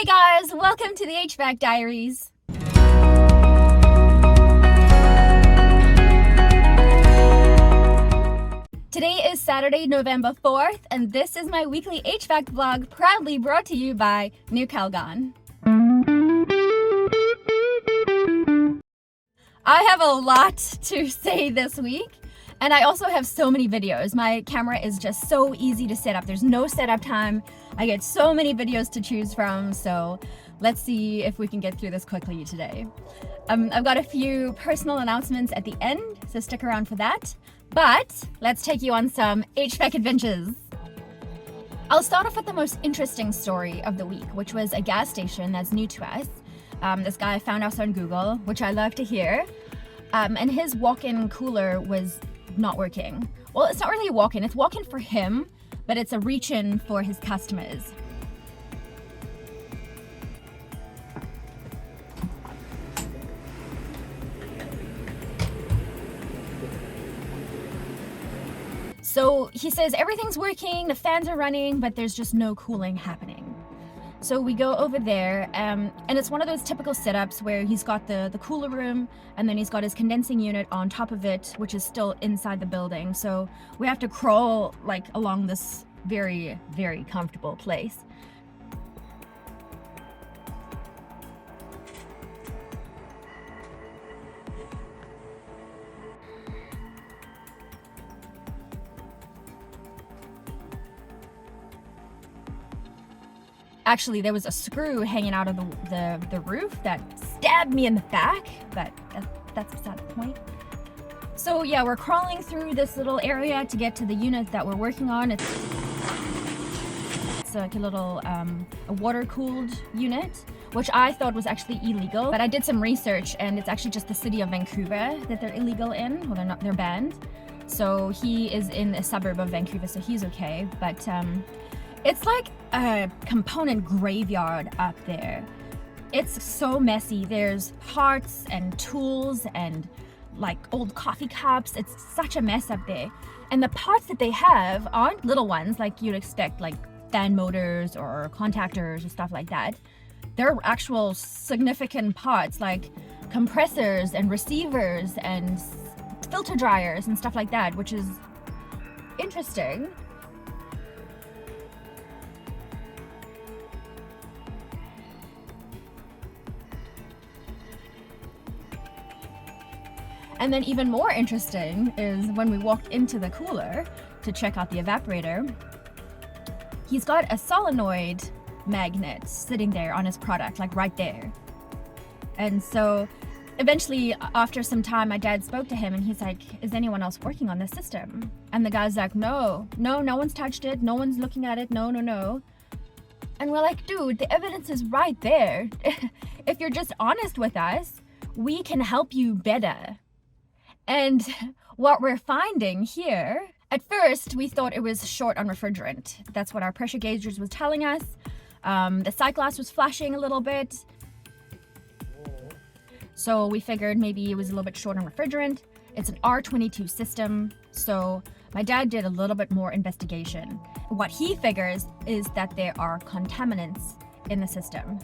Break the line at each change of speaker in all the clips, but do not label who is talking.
Hey guys, welcome to the HVAC Diaries. Today is Saturday, November 4th, and this is my weekly HVAC vlog, proudly brought to you by New Calgon. I have a lot to say this week, and I also have so many videos. My camera is just so easy to set up. There's no setup time. I get so many videos to choose from, so let's see if we can get through this quickly today. I've got a few personal announcements at the end, so stick around for that. But let's take you on some HVAC adventures. I'll start off with the most interesting story of the week, which was a gas station that's new to us. This guy found us on Google, which I love to hear. And his walk-in cooler was not working. Well, it's not really a walk-in, it's walk-in for him, but it's a reach-in for his customers. So he says everything's working, the fans are running, but there's just no cooling happening. So we go over there, and it's one of those typical setups where he's got the cooler room, and then he's got his condensing unit on top of it, which is still inside the building. So we have to crawl like along this very, very comfortable place. Actually, there was a screw hanging out of the roof that stabbed me in the back, but that's beside the point. So yeah, we're crawling through this little area to get to the unit that we're working on. It's like a little a water-cooled unit, which I thought was actually illegal, but I did some research and it's actually just the city of Vancouver that they're illegal in. Well, they're banned. So he is in a suburb of Vancouver, so he's okay, but it's like a component graveyard up there. It's so messy. There's parts and tools and like old coffee cups. It's such a mess up there. And the parts that they have aren't little ones like you'd expect, like fan motors or contactors or stuff like that. They're actual significant parts like compressors and receivers and filter dryers and stuff like that, which is interesting. And then even more interesting is when we walked into the cooler to check out the evaporator, he's got a solenoid magnet sitting there on his product, like right there. And so eventually, after some time, my dad spoke to him and he's like, is anyone else working on this system? And the guy's like, no one's touched it. No one's looking at it. No. And we're like, dude, the evidence is right there. If you're just honest with us, we can help you better. And what we're finding here, at first we thought it was short on refrigerant. That's what our pressure gaugers was telling us. The sight glass was flashing a little bit. So we figured maybe it was a little bit short on refrigerant. It's an R22 system. So my dad did a little bit more investigation. What he figures is that there are contaminants in the system.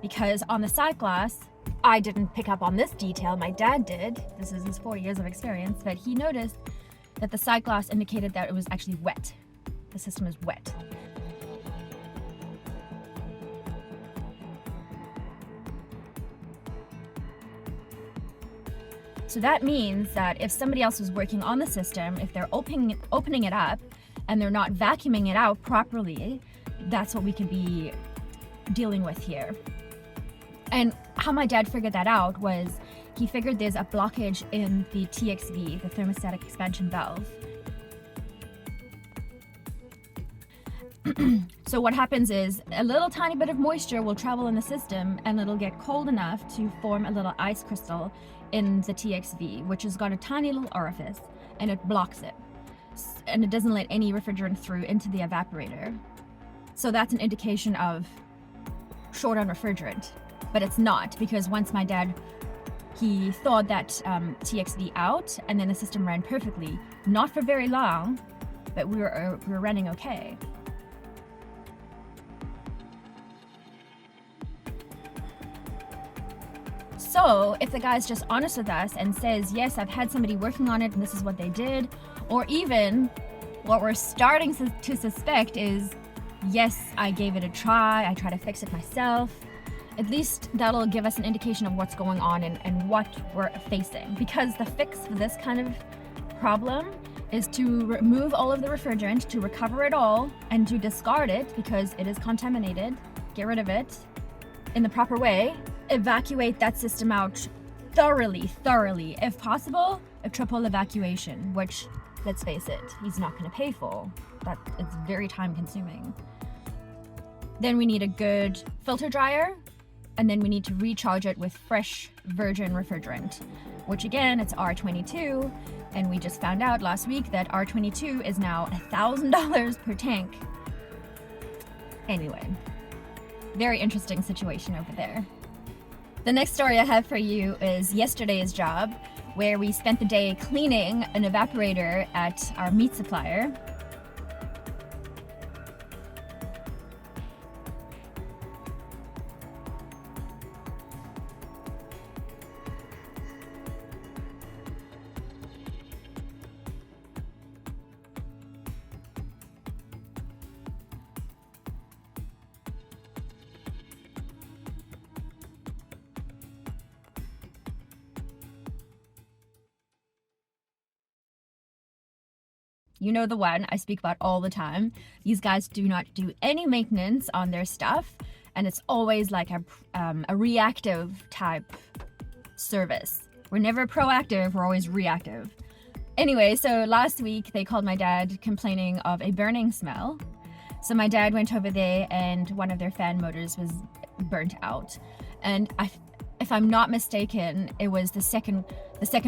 Because on the sight glass, I didn't pick up on this detail, my dad did. This is his 40 years of experience, but he noticed that the sight glass indicated that it was actually wet. The system is wet. So that means that if somebody else is working on the system, if they're opening it up and they're not vacuuming it out properly, that's what we could be dealing with here. And how my dad figured that out was he figured there's a blockage in the TXV, the thermostatic expansion valve. So what happens is a little tiny bit of moisture will travel in the system and it'll get cold enough to form a little ice crystal in the TXV, which has got a tiny little orifice, and it blocks it. And it doesn't let any refrigerant through into the evaporator. So that's an indication of short on refrigerant. But it's not, because once my dad, he thawed that TXV out and then the system ran perfectly. Not for very long, but we were running okay. So if the guy's just honest with us and says, yes, I've had somebody working on it and this is what they did, or even what we're starting to suspect is, yes, I gave it a try, I tried to fix it myself, at least that'll give us an indication of what's going on and what we're facing. Because the fix for this kind of problem is to remove all of the refrigerant, to recover it all, and to discard it because it is contaminated, get rid of it in the proper way, evacuate that system out thoroughly, if possible, a triple evacuation, which, let's face it, he's not going to pay for. That it's very time consuming. Then we need a good filter dryer, and then we need to recharge it with fresh virgin refrigerant, which again, it's R22, and we just found out last week that R22 is now $1,000 per tank. Anyway, very interesting situation over there. The next story I have for you is yesterday's job, where we spent the day cleaning an evaporator at our meat supplier. You know the one I speak about all the time. These guys do not do any maintenance on their stuff, and it's always like a reactive type service. We're never proactive, we're always reactive. Anyway, so last week they called my dad complaining of a burning smell. So my dad went over there and one of their fan motors was burnt out. And if I'm not mistaken, it was the second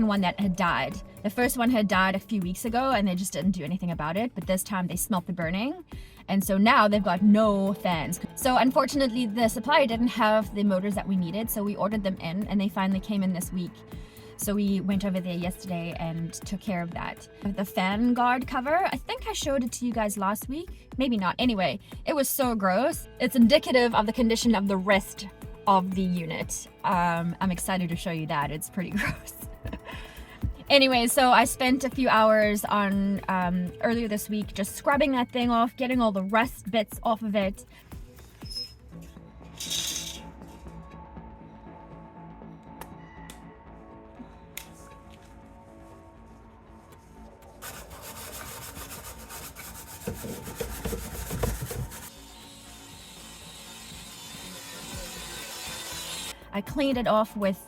one that had died. The first one had died a few weeks ago and they just didn't do anything about it, but this time they smelt the burning, and so now they've got no fans. So unfortunately the supplier didn't have the motors that we needed, so we ordered them in and they finally came in this week. So we went over there yesterday and took care of that. The fan guard cover, I think I showed it to you guys last week, maybe not. Anyway, it was so gross. It's indicative of the condition of the rest of the unit. I'm excited to show you that. It's pretty gross. Anyway, so I spent a few hours on earlier this week just scrubbing that thing off, getting all the rust bits off of it. I cleaned it off with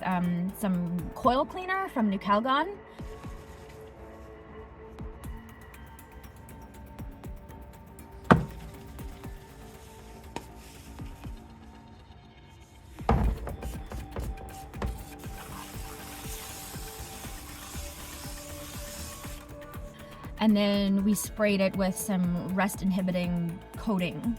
some coil cleaner from New Calgon. And then we sprayed it with some rust inhibiting coating.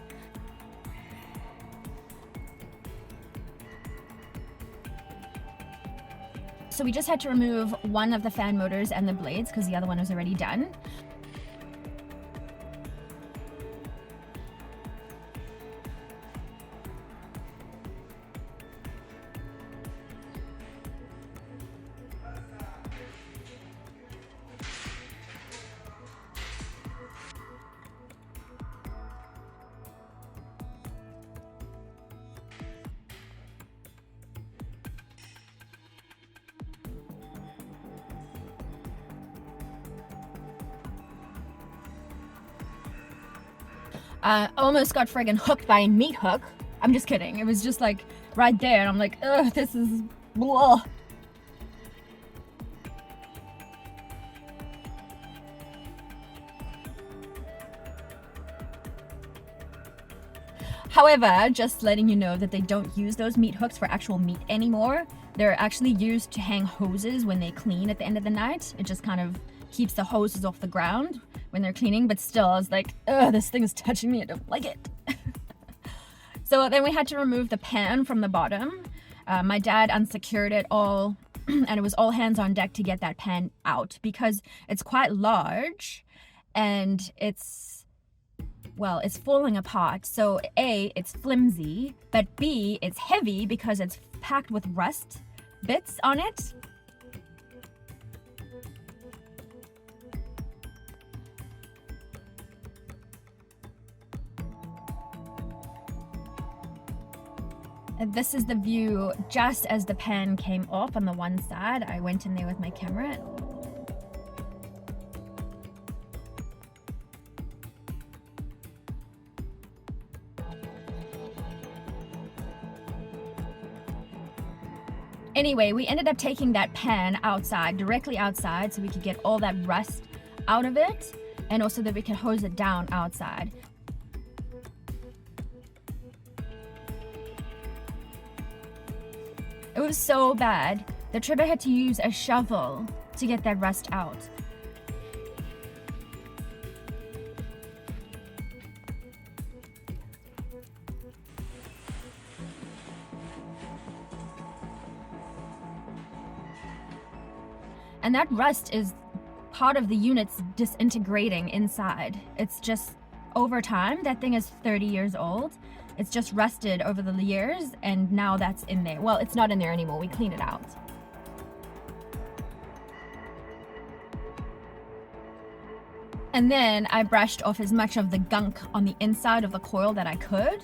So we just had to remove one of the fan motors and the blades because the other one was already done. Almost got friggin' hooked by a meat hook. I'm just kidding. It was just like right there and I'm like, ugh, this is blah. However, just letting you know that they don't use those meat hooks for actual meat anymore. They're actually used to hang hoses when they clean at the end of the night. It just kind of keeps the hoses off the ground when they're cleaning, but still, I was like, ugh, this thing is touching me, I don't like it. So then we had to remove the pan from the bottom. My dad unsecured it all, and it was all hands on deck to get that pan out because it's quite large and it's falling apart. So A, it's flimsy, but B, it's heavy because it's packed with rust bits on it. And this is the view just as the pan came off on the one side. I went in there with my camera. Anyway, we ended up taking that pan outside, directly outside, so we could get all that rust out of it, and also that we could hose it down outside. It was so bad that Trevor had to use a shovel to get that rust out. And that rust is part of the unit's disintegrating inside. It's just over time, that thing is 30 years old. It's just rusted over the years, and now that's in there. Well, it's not in there anymore. We cleaned it out. And then I brushed off as much of the gunk on the inside of the coil that I could.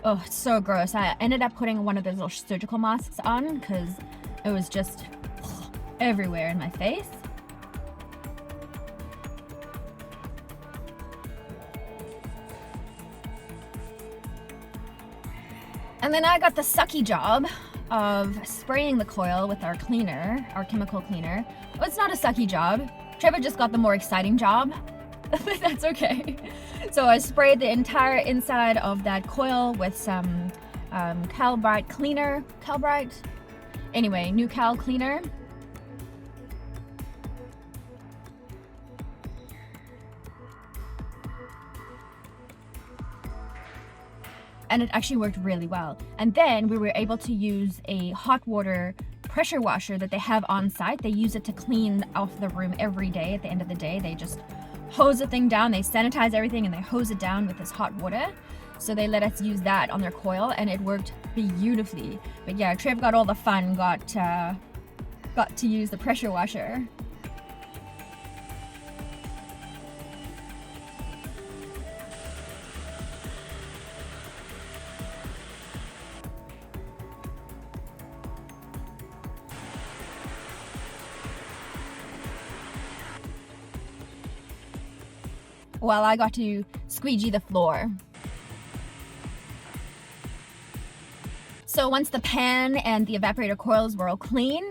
Oh, it's so gross. I ended up putting one of those little surgical masks on because it was just everywhere in my face. And then I got the sucky job of spraying the coil with our cleaner, our chemical cleaner. Well, it's not a sucky job. Trevor just got the more exciting job, but that's okay. So I sprayed the entire inside of that coil with some Calbrite cleaner. Calbrite? Anyway, new Cal cleaner. And it actually worked really well. And then we were able to use a hot water pressure washer that they have on site. They use it to clean off the room every day. At the end of the day, they just hose the thing down, they sanitize everything, and they hose it down with this hot water. So they let us use that on their coil, and it worked beautifully. But yeah, Trev got all the fun, got to use the pressure washer. While I got to squeegee the floor. So once the pan and the evaporator coils were all clean,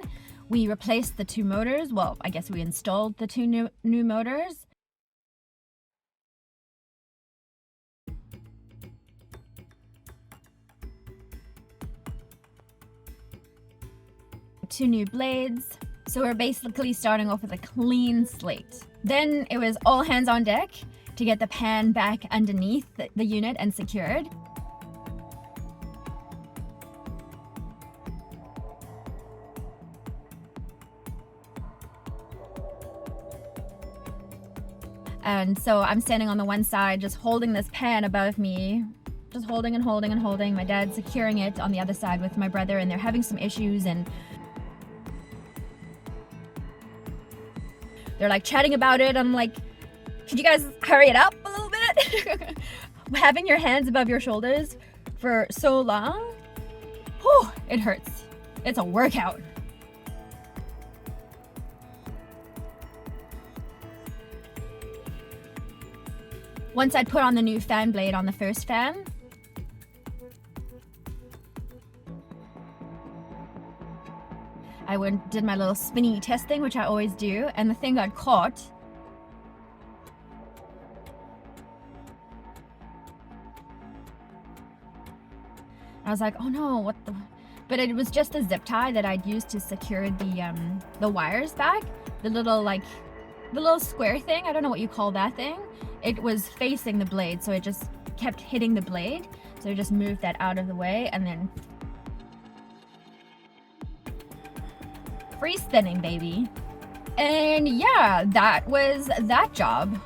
we replaced the two motors. Well, I guess we installed the two new motors. Two new blades. So we're basically starting off with a clean slate. Then it was all hands on deck to get the pan back underneath the unit and secured. And so I'm standing on the one side, just holding this pan above me, just holding and holding and holding. My dad's securing it on the other side with my brother, and they're having some issues, and they're like chatting about it. I'm like, could you guys hurry it up a little bit? Having your hands above your shoulders for so long, whew, it hurts. It's a workout. Once I'd put on the new fan blade on the first fan, I did my little spinny testing, which I always do, and the thing got caught. I was like, oh no, what the... But it was just a zip tie that I'd used to secure the wires back. The little square thing, I don't know what you call that thing. It was facing the blade, so it just kept hitting the blade. So I just moved that out of the way, and then free spinning, baby. And yeah, that was that job.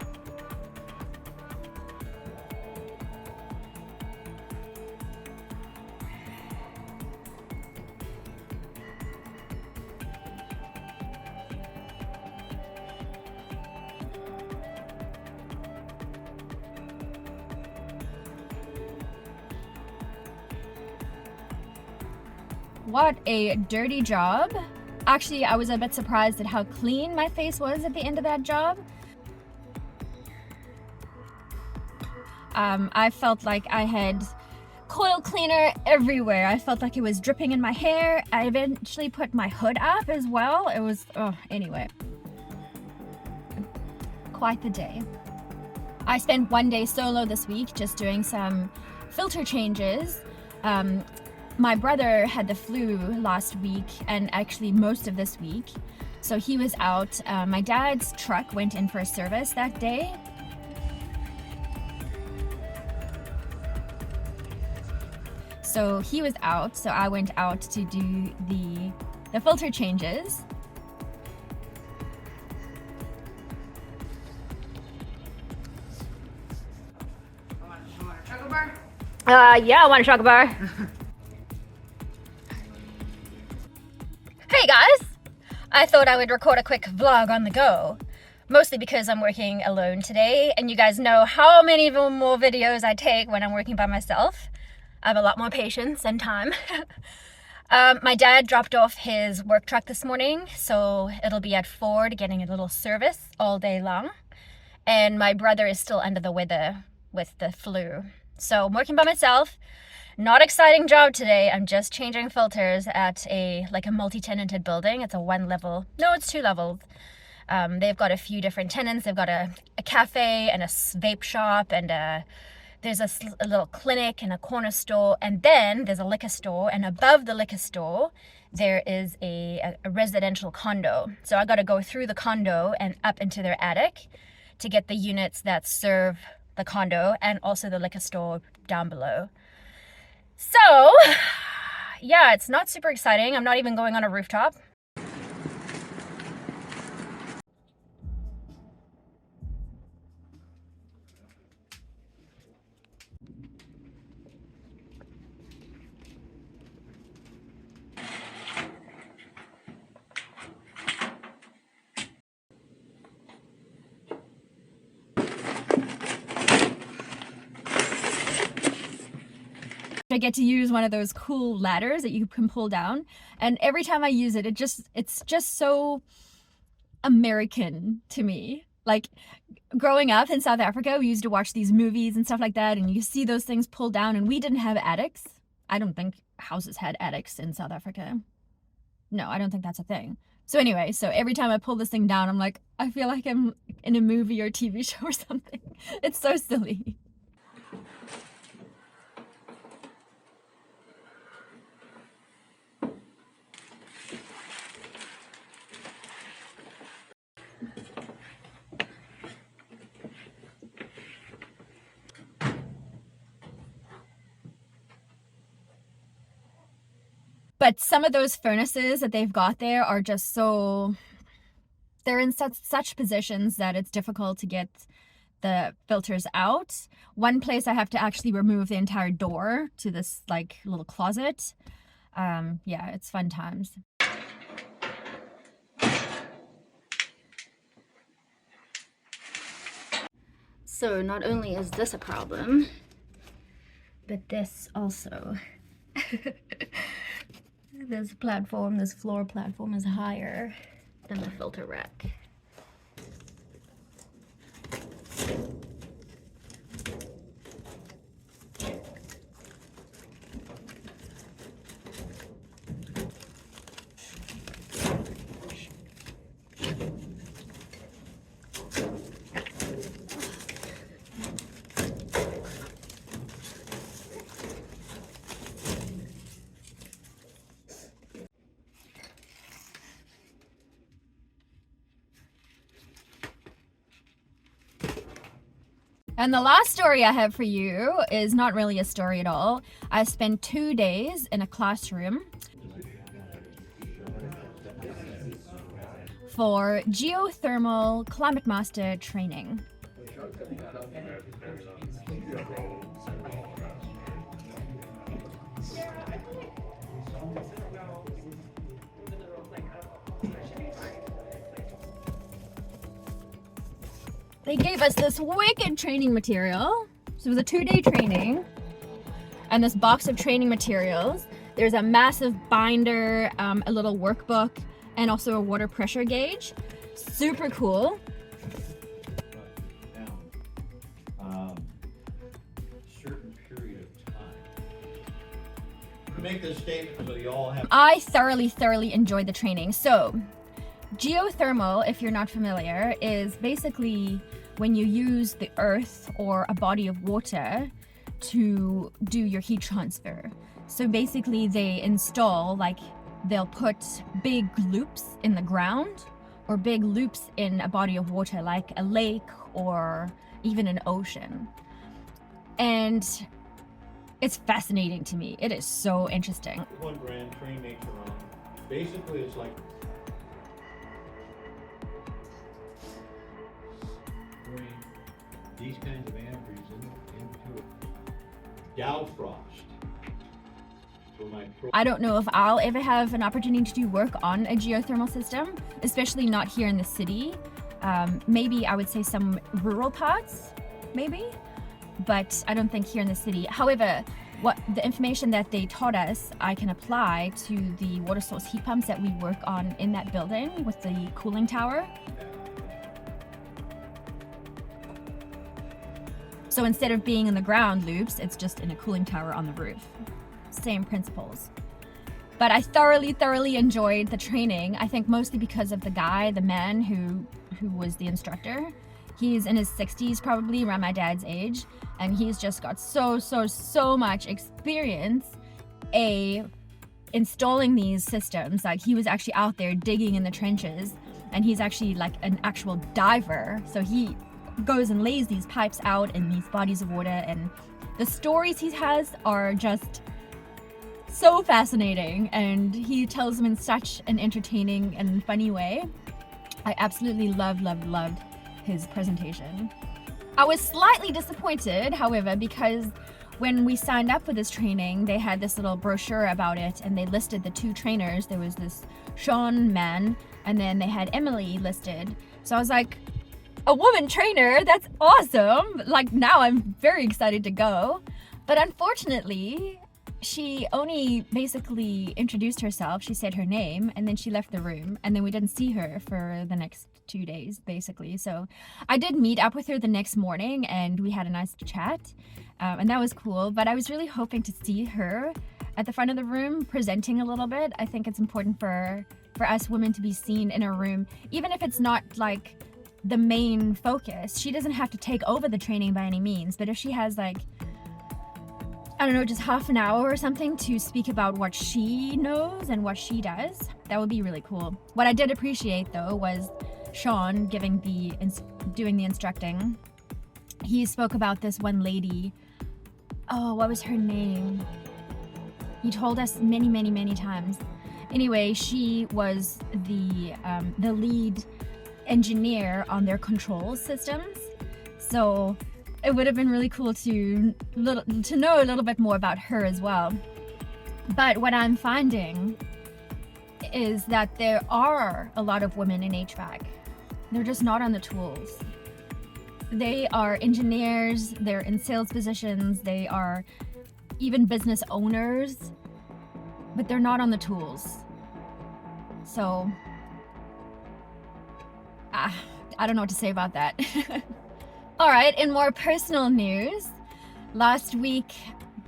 What a dirty job. Actually, I was a bit surprised at how clean my face was at the end of that job. I felt like I had coil cleaner everywhere. I felt like it was dripping in my hair. I eventually put my hood up as well. It was, anyway. Quite the day. I spent one day solo this week just doing some filter changes. My brother had the flu last week and actually most of this week. So he was out. My dad's truck went in for a service that day. So he was out, so I went out to do the filter changes.
Want a chocolate bar?
Yeah, I want a chocolate bar. Hey guys! I thought I would record a quick vlog on the go. Mostly because I'm working alone today, and you guys know how many more videos I take when I'm working by myself. I have a lot more patience and time. My dad dropped off his work truck this morning, so it'll be at Ford getting a little service all day long. And my brother is still under the weather with the flu. So I'm working by myself. Not exciting job today. I'm just changing filters at a multi-tenanted building. It's a one level. No, it's two levels. They've got a few different tenants. They've got a cafe and a vape shop, and there's a little clinic and a corner store, and then there's a liquor store, and above the liquor store there is a residential condo. So I got to go through the condo and up into their attic to get the units that serve the condo and also the liquor store down below. So yeah, it's not super exciting. I'm not even going on a rooftop. I get to use one of those cool ladders that you can pull down, and every time I use it, it's just so American to me. Like growing up in South Africa, we used to watch these movies and stuff like that, and you see those things pulled down, and we didn't have attics. I don't think houses had attics in South Africa. No, I don't think that's a thing. So anyway, so every time I pull this thing down, I'm like, I feel like I'm in a movie or TV show or something. It's so silly. But some of those furnaces that they've got there are just so, they're in such positions that it's difficult to get the filters out. One place I have to actually remove the entire door to this like little closet. Yeah, it's fun times. So not only is this a problem, but this also. This floor platform is higher than the filter rack. And the last story I have for you is not really a story at all. I spent 2 days in a classroom for Geothermal Climate Master training. They gave us this wicked training material. So it was a 2-day training and this box of training materials. There's a massive binder, a little workbook, and also a water pressure gauge. Super cool.
Certain period of time. To make this statement so you all have.
I thoroughly enjoyed the training. So, geothermal, if you're not familiar, is basically when you use the earth or a body of water to do your heat transfer. So basically they install, like, they'll put big loops in the ground or big loops in a body of water like a lake or even an ocean. And it's fascinating to me. It is so interesting.
One brand, train nature on. Basically it's like bring these kinds of antifreeze into a Dow frost.
I don't know if I'll ever have an opportunity to do work on a geothermal system, especially not here in the city. Maybe I would say some rural parts, maybe, but I don't think here in the city. However, what the information that they taught us, I can apply to the water source heat pumps that we work on in that building with the cooling tower. So instead of being in the ground loops, it's just in a cooling tower on the roof. Same principles. But I thoroughly enjoyed the training. I think mostly because of the guy, the man who was the instructor. He's in his 60s, probably around my dad's age, and he's just got so much experience installing these systems. Like, he was actually out there digging in the trenches, and he's actually like an actual diver. So he goes and lays these pipes out in these bodies of water, and the stories he has are just so fascinating, and he tells them in such an entertaining and funny way. I absolutely loved his presentation. I was slightly disappointed, however, because when we signed up for this training, they had this little brochure about it, and they listed the two trainers. There was this Sean man, and then they had Emily listed. So I was like, a woman trainer? That's awesome! Like, now I'm very excited to go. But unfortunately, she only basically introduced herself. She said her name, and then she left the room, and then we didn't see her for the next 2 days, basically. So I did meet up with her the next morning, and we had a nice chat, and that was cool. But I was really hoping to see her at the front of the room presenting a little bit. I think it's important for us women to be seen in a room, even if it's not like the main focus. She doesn't have to take over the training by any means, but if she has, like, I don't know, just half an hour or something to speak about what she knows and what she does, that would be really cool. What I did appreciate, though, was Sean doing the instructing. He spoke about this one lady. Oh, what was her name? He told us many times. Anyway, she was the lead engineer on their control systems. So it would have been really cool to know a little bit more about her as well. But what I'm finding is that there are a lot of women in HVAC. They're just not on the tools. They are engineers, they're in sales positions, they are even business owners, but they're not on the tools. So, I don't know what to say about that. All right, in more personal news, last week,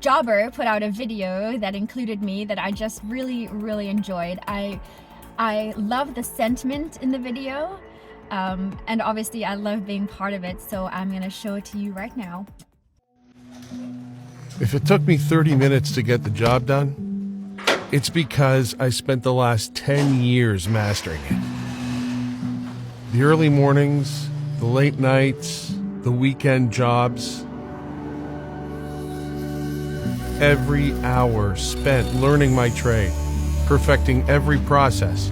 Jobber put out a video that included me that I just really enjoyed. I love the sentiment in the video, and obviously I love being part of it, so I'm gonna show it to you right now.
If it took me 30 minutes to get the job done, it's because I spent the last 10 years mastering it. The early mornings, the late nights, the weekend jobs. Every hour spent learning my trade, perfecting every process,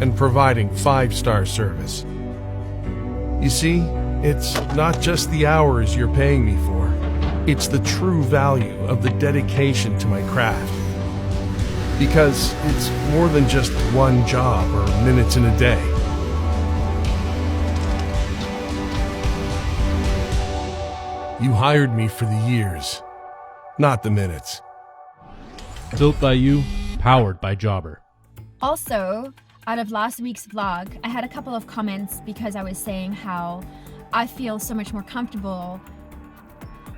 and providing 5-star service. You see, it's not just the hours you're paying me for. It's the true value of the dedication to my craft. Because it's more than just one job or minutes in a day. You hired me for the years, not the minutes.
Built by you, powered by Jobber.
Also, out of last week's vlog, I had a couple of comments because I was saying how I feel so much more comfortable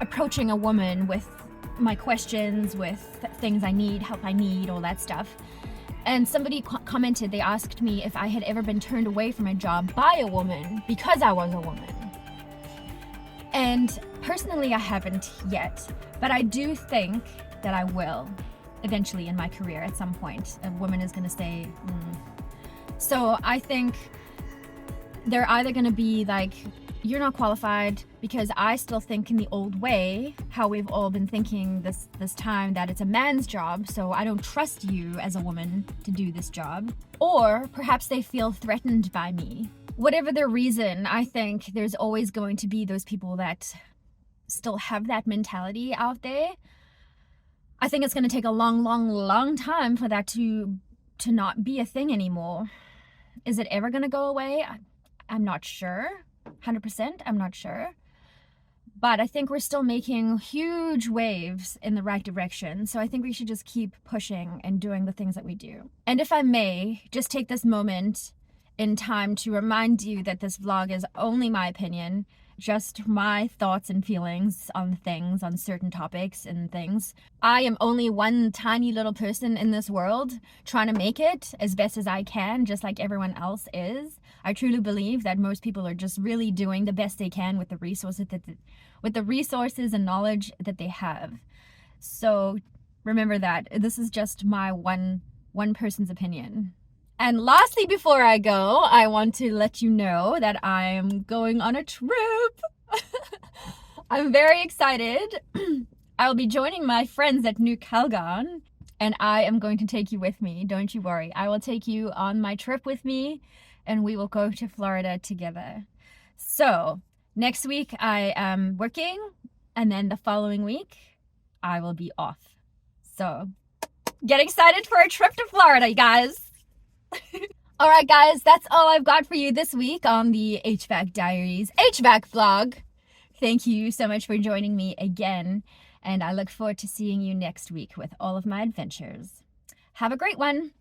approaching a woman with my questions, with things I need, help I need, all that stuff. And somebody commented, they asked me if I had ever been turned away from a job by a woman because I was a woman. And personally, I haven't yet, but I do think that I will eventually in my career at some point. A woman is going to say, So I think they're either going to be like, you're not qualified, because I still think in the old way, how we've all been thinking this time, that it's a man's job, so I don't trust you as a woman to do this job. Or perhaps they feel threatened by me. Whatever their reason, I think there's always going to be those people that still have that mentality out there. I think it's going to take a long time for that to not be a thing anymore. Is it ever going to go away? I'm not sure. 100%, I'm not sure. But I think we're still making huge waves in the right direction. So I think we should just keep pushing and doing the things that we do. And if I may, just take this moment in time to remind you that this vlog is only my opinion, just my thoughts and feelings on things, on certain topics and things. I am only one tiny little person in this world trying to make it as best as I can, just like everyone else is. I truly believe that most people are just really doing the best they can with the resources and knowledge that they have. So remember that this is just my one person's opinion. And lastly, before I go, I want to let you know that I'm going on a trip. I'm very excited. I'll be joining my friends at New Calgon, and I am going to take you with me. Don't you worry. I will take you on my trip with me, and we will go to Florida together. So next week I am working, and then the following week I will be off. So get excited for a trip to Florida, you guys. All right, guys, that's all I've got for you this week on the HVAC Diaries HVAC vlog. Thank you so much for joining me again, and I look forward to seeing you next week with all of my adventures. Have a great one.